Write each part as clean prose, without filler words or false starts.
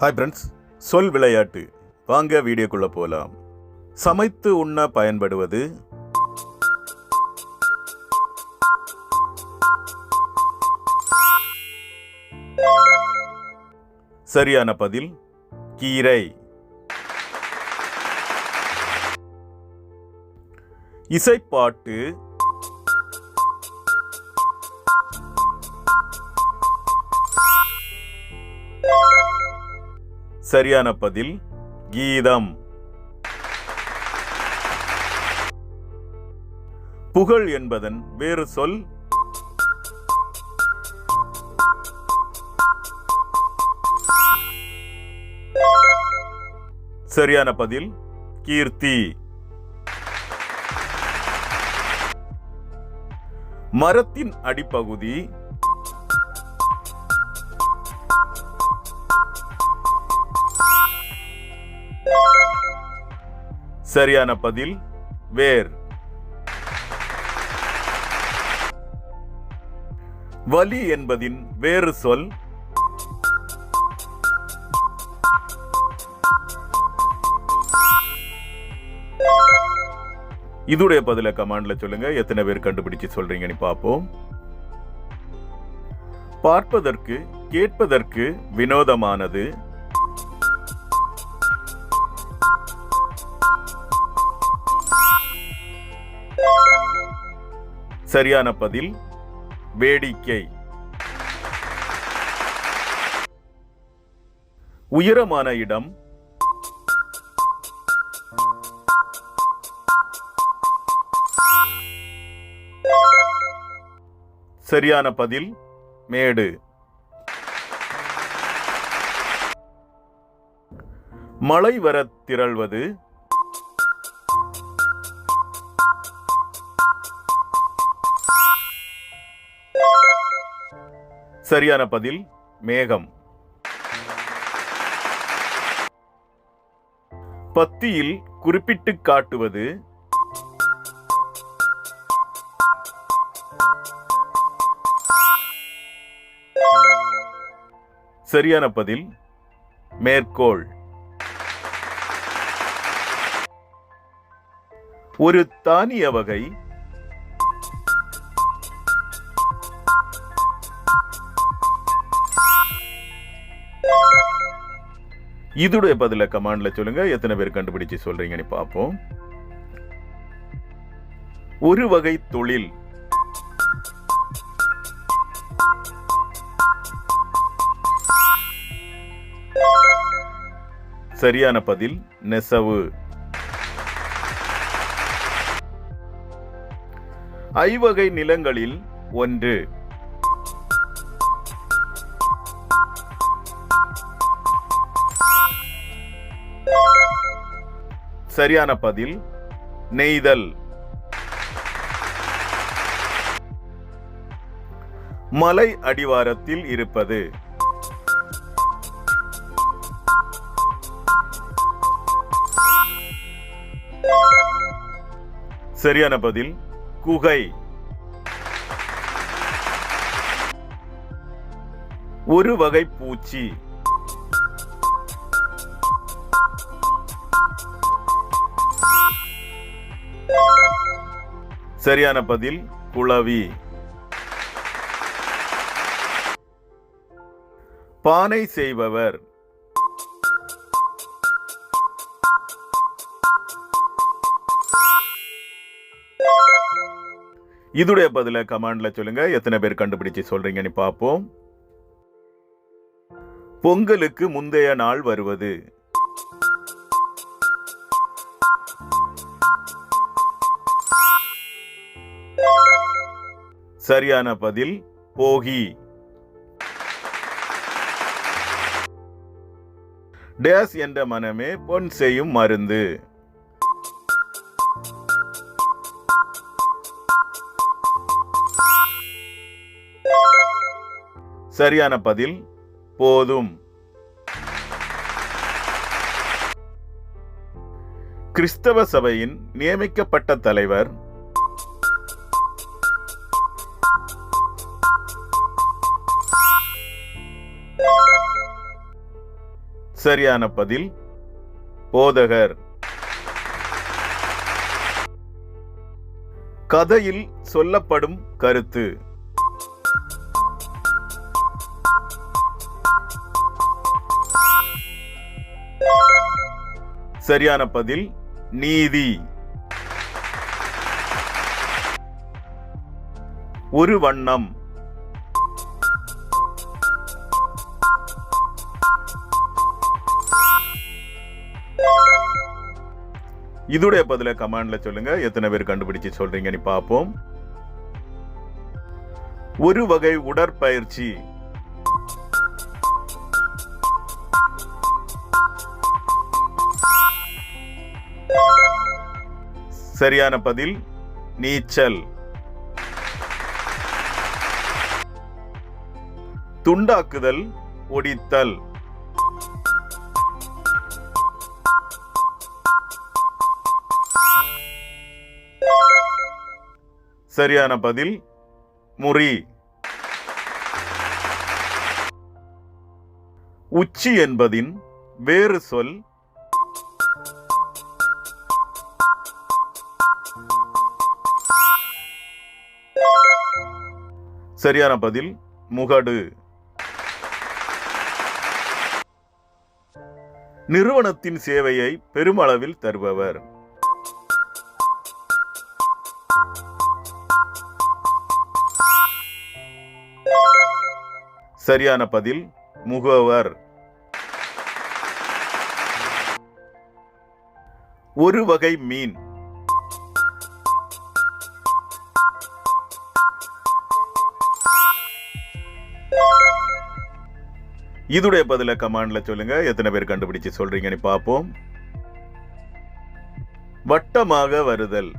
Hi friends, சொல் விளையாட்டு. வாங்க வீடியோக்குள்ள போகலாம். சமைத்து உண்ண பயன்படுவது. சரியான பதில் கீரை. இசைப்பாட்டு. சரியான பதில் கீதம். புகழ் என்பதன் வேறு சொல். சரியான பதில் கீர்த்தி. மரத்தின் அடிப்பகுதி. சரியான பதில் வேர். வலி என்பதின் வேறு சொல். இதுடைய பதில கமெண்ட்ல சொல்லுங்க. எத்தனை பேர் கண்டுபிடிச்சு சொல்றீங்கன்னு பார்ப்போம். பார்ப்பதற்கு கேட்பதற்கு வினோதமானது. சரியான பதில் வேடிக்கை. உயரமான இடம். சரியான பதில் மேடு. மழை வரத் திரள்வது. சரியான பதில் மேகம். பத்தியில் குறிப்பிட்டு காட்டுவது. சரியான பதில் மேற்கோள். ஒரு தானிய வகை. இதுடைய பதில கமெண்ட்ல சொல்லுங்க. எத்தனை பேர் கண்டுபிடிச்சு சொல்றீங்கன்னு பார்ப்போம். ஒரு வகை தொழில். சரியான பதில் நெசவு. ஐவகை நிலங்களில் ஒன்று. சரியான பதில் நெய்தல். மலை அடிவாரத்தில் இருப்பது. சரியான பதில் குகை. ஒரு வகை பூச்சி. சரியான பதில் குளவி. பானை செய்பவர். இதுடைய பதில கமெண்ட்ல சொல்லுங்க. எத்தனை பேர் கண்டுபிடிச்சு சொல்றீங்கன்னு பார்ப்போம். பொங்கலுக்கு முந்தைய நாள் வருவது. சரியான பதில் போகி. டேஸ் என்ற மனமே பொன் செய்யும் மருந்து. சரியான பதில் போதும். கிறிஸ்தவ சபையின் நியமிக்கப்பட்ட தலைவர். சரியான பதில் போதகர். கதையில் சொல்லப்படும் கருத்து. சரியான பதில் நீதி. ஒரு வண்ணம். இதுடைய பதில கமெண்ட்ல சொல்லுங்க. எத்தனை பேர் கண்டுபிடிச்சு சொல்றீங்கன்னு பார்ப்போம். ஒரு வகை உடற்பயிற்சி. சரியான பதில் நீச்சல். துண்டாக்குதல், ஒடித்தல். சரியான பதில் முறி. உச்சி என்பதின் வேறு சொல். சரியான பதில் முகடு. நிறுவனத்தின் சேவையை பெருமளவில் தருபவர். சரியான பதில் முகவர். ஒரு வகை மீன். இதுடைய பதில கமெண்ட்ல சொல்லுங்க. எத்தனை பேர் கண்டுபிடிச்சு சொல்றீங்கன்னு பார்ப்போம். வட்டமாக வருதல்.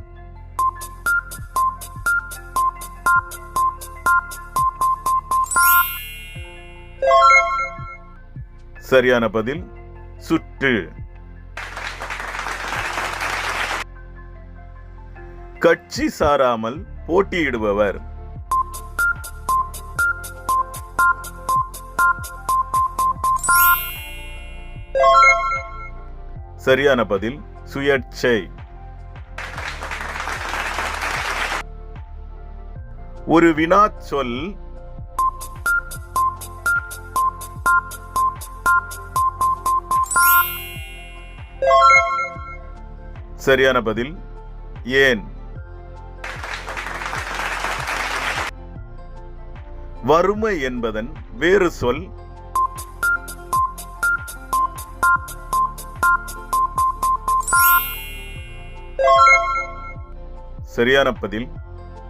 சரியான பதில் சுற்று. கட்சி சாராமல் போட்டியிடுபவர். சரியான பதில் சுயேட்சை. ஒரு வினாச் சொல். சரியான பதில் ஏன். வறுமை என்பதன் வேறு சொல். சரியான பதில்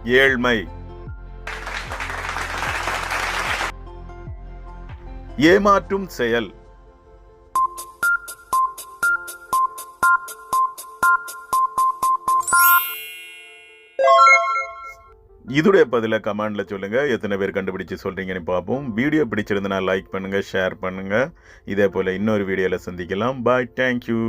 ஏழ்மை. ஏமாற்றும் செயல். இதுடைய பதில கமெண்ட்ல சொல்லுங்க. எத்தனை பேர் கண்டுபிடிச்சு சொல்றீங்கன்னு பார்ப்போம். வீடியோ பிடிச்சிருந்தனா லைக் பண்ணுங்க, ஷேர் பண்ணுங்க. இதே போல இன்னொரு வீடியோல சந்திக்கலாம். பாய், தேங்க்யூ.